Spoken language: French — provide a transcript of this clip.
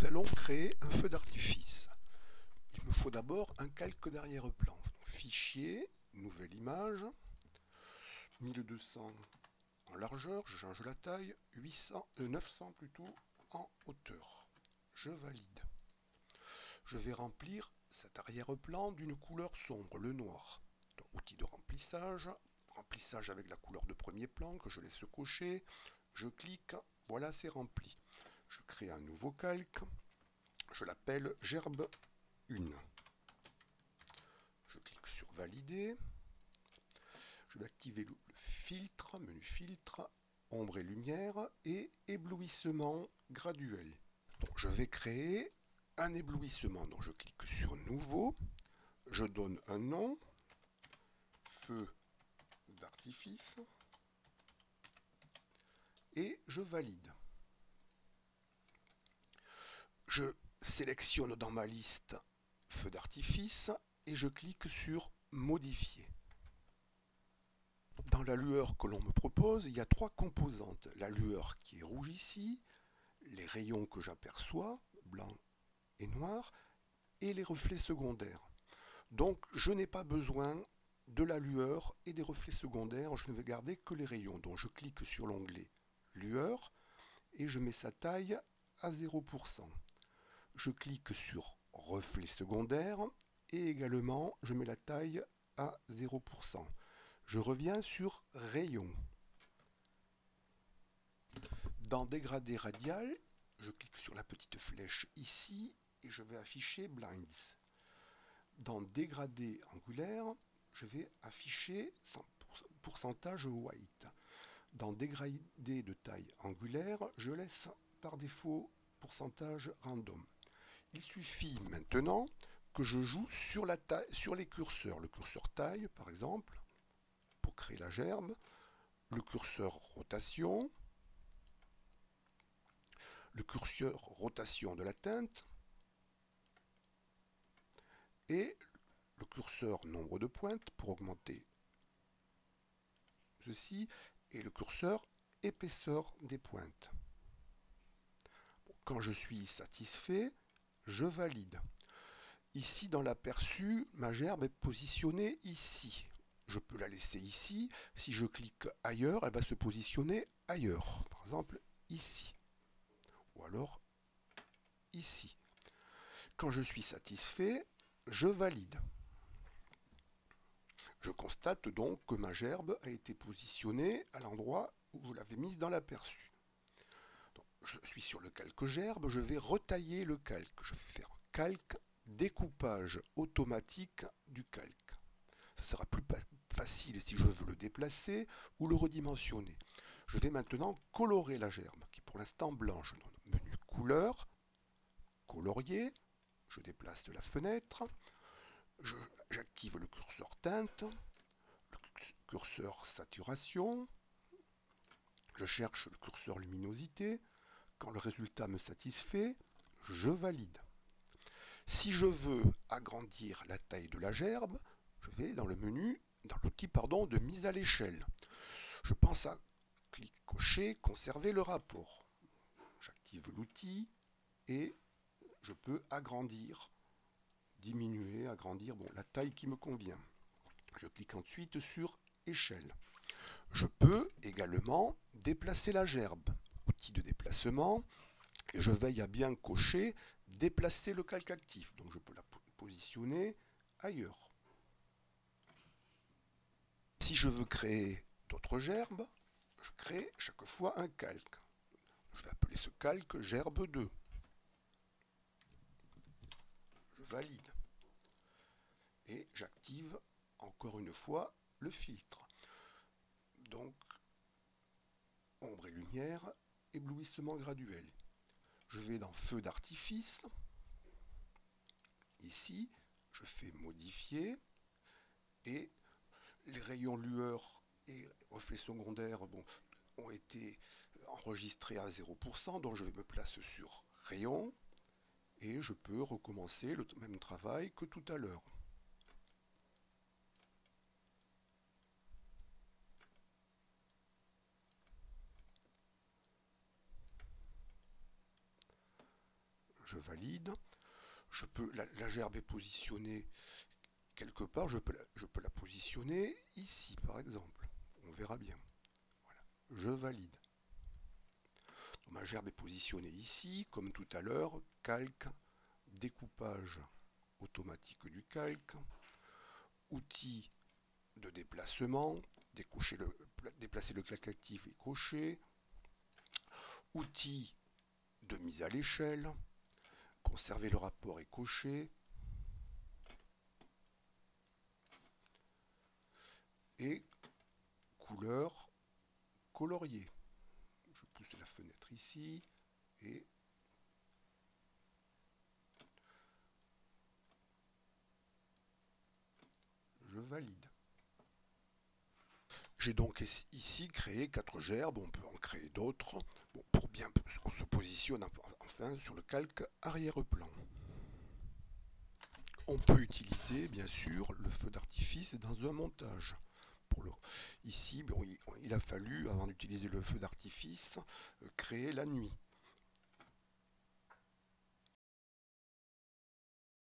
nous allons créer un feu d'artifice. Il me faut d'abord un calque d'arrière-plan. Fichier, nouvelle image, 1200 en largeur, je change la taille, 900 plutôt en hauteur. Je valide. Je vais remplir cet arrière-plan d'une couleur sombre, le noir. Donc, outil de remplissage, remplissage avec la couleur de premier plan que je laisse cocher. Je clique, voilà, c'est rempli. Je crée un nouveau calque, je l'appelle gerbe 1. Je clique sur valider. Je vais activer le filtre, menu filtre, ombre et lumière et éblouissement graduel. Donc je vais créer un éblouissement. Donc je clique sur nouveau, je donne un nom, feu d'artifice et je valide. Je sélectionne dans ma liste feu d'artifice et je clique sur modifier. Dans la lueur que l'on me propose, il y a trois composantes. La lueur qui est rouge ici, les rayons que j'aperçois, blanc et noir, et les reflets secondaires. Donc je n'ai pas besoin de la lueur et des reflets secondaires, je ne vais garder que les rayons. Donc je clique sur l'onglet lueur et je mets sa taille à 0%. Je clique sur reflets secondaires et également je mets la taille à 0%. Je reviens sur rayon. Dans dégradé radial, je clique sur la petite flèche ici et je vais afficher blinds. Dans dégradé angulaire, je vais afficher pourcentage white. Dans dégradé de taille angulaire, je laisse par défaut pourcentage random. Il suffit maintenant que je joue sur les curseurs. Le curseur taille, par exemple, pour créer la gerbe, le curseur rotation, le curseur rotation de la teinte et le curseur nombre de pointes pour augmenter ceci et le curseur épaisseur des pointes. Quand je suis satisfait, je valide. Ici dans l'aperçu, ma gerbe est positionnée ici. Je peux la laisser ici. Si je clique ailleurs, elle va se positionner ailleurs. Par exemple ici. Ou alors ici. Quand je suis satisfait, je valide. Je constate donc que ma gerbe a été positionnée à l'endroit où je l'avais mise dans l'aperçu. Je suis sur le calque gerbe, je vais retailler le calque. Je vais faire calque, découpage automatique du calque. Ce sera plus facile si je veux le déplacer ou le redimensionner. Je vais maintenant colorer la gerbe, qui est pour l'instant blanche. Menu couleur, colorier, je déplace de la fenêtre, j'active le curseur teinte, le curseur saturation, je cherche le curseur luminosité. Quand le résultat me satisfait, je valide. Si je veux agrandir la taille de la gerbe, je vais dans le menu, dans l'outil de mise à l'échelle. Je pense à cocher conserver le rapport. J'active l'outil et je peux agrandir, diminuer, agrandir la taille qui me convient. Je clique ensuite sur échelle. Je peux également déplacer la gerbe. Outil de déplacement. Et je veille à bien cocher déplacer le calque actif. Donc je peux la positionner ailleurs. Si je veux créer d'autres gerbes, je crée chaque fois un calque. Je vais appeler ce calque gerbe 2. Je valide. Et j'active encore une fois le filtre. Donc, ombre et lumière, éblouissement graduel. Je vais dans feu d'artifice. Ici, je fais modifier. Et les rayons lueur et reflets secondaires ont été enregistrés à 0%. Donc je me place sur rayon. Et je peux recommencer le même travail que tout à l'heure. je valide. La gerbe est positionnée quelque part, je peux la positionner ici par exemple. On verra bien. Voilà, je valide. Donc, ma gerbe est positionnée ici, comme tout à l'heure, calque, découpage automatique du calque, outil de déplacement, déplacer le calque actif et cocher, outil de mise à l'échelle, conserver le rapport et cocher, et couleur colorier. Je pousse la fenêtre ici et je valide. J'ai donc ici créé 4 gerbes, on peut en créer d'autres. Bon, on se positionne enfin sur le calque arrière-plan. On peut utiliser bien sûr le feu d'artifice dans un montage. Ici, bon, il a fallu, avant d'utiliser le feu d'artifice, créer la nuit.